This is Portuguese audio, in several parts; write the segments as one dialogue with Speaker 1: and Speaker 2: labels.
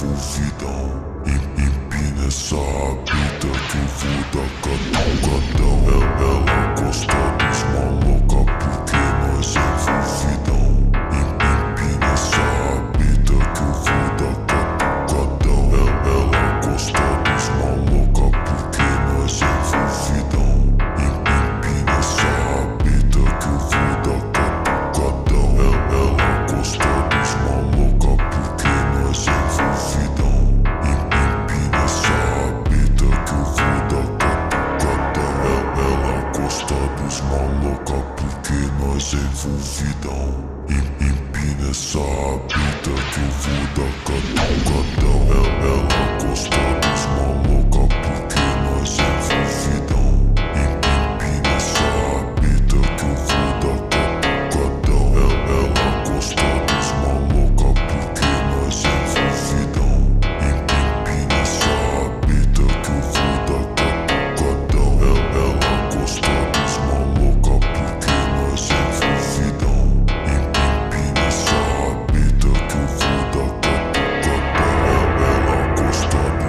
Speaker 1: envolvidão. Empina essa rabita que eu vou dar catucadão. Ela gosta dos maloca porque nós é envolvidão. Empina essa rabita que eu vou dar catucadão. Ela gosta dos maloca porque nós é envolvidão. Empina essa rabita que eu vou dar catucadão. Ela gosta dos maloca porque nós é envolvidão. Empina essa rabita que eu vou dar catucadão. Ela gosta dos maloca porque nós é envolvidão. Empina essa rabita que eu vou dar catucadão. Ela gosta dos maloca porque nós é envolvidão. Empina essa rabita que eu vou dar catucadão. Ela gosta dos maloca porque nós é envolvidão. Empina essa rabita que eu vou dar catucadão. Ela gosta dos maloca porque nós é envolvidão. Empina essa rabita que eu vou dar catucadão. Ela gosta dos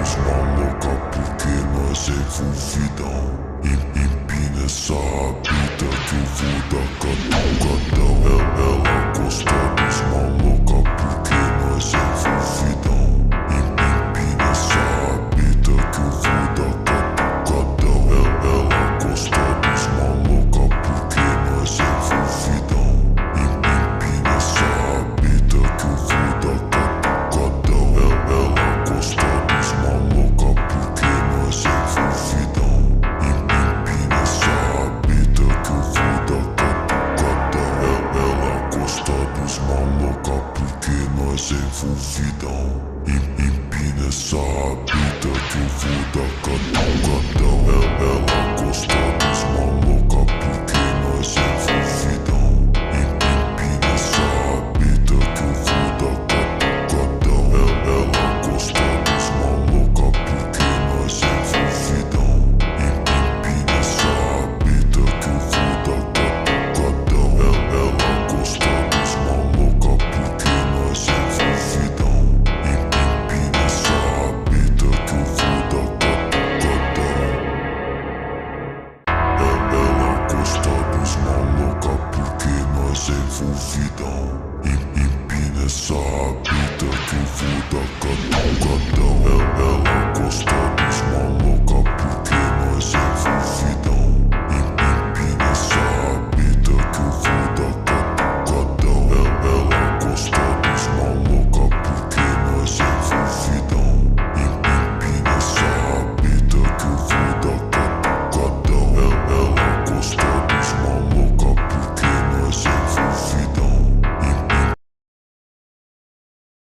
Speaker 1: maloca porque nós é envolvidão. Empina essa rabita que eu vou dar catucadão. Ela gosta dos maloca porque nós é envolvidão. Empina essa rabita que eu vou dar catucadão. Ela gosta dos maloca porque nós é envolvidão. Empina essa rabita que eu vou dar catucadão. Ela gosta dos maloca porque nós é envolvidão. Empina essa rabita que eu vou dar catucadão. Ela gosta dos maloca porque nós é envolvidão. Empina essa rabita que eu vou dar catucadão. Ela gosta dos maloca porque nós é envolvidão. Empina essa rabita que eu vou dar catucadão. Ela gosta dos maloca porque nós é envolvidão. Empina essa rabita que eu vou dar catucadão. Ela gosta dos maloca porque nós é envolvidão. Empina essa rabita que eu vou dar catucadão. Ela gosta dos maloca porque nós é envolvidão. Empina essa rabita que eu vou dar catucadão. Ela gosta dos maloca porque nós é envolvidão.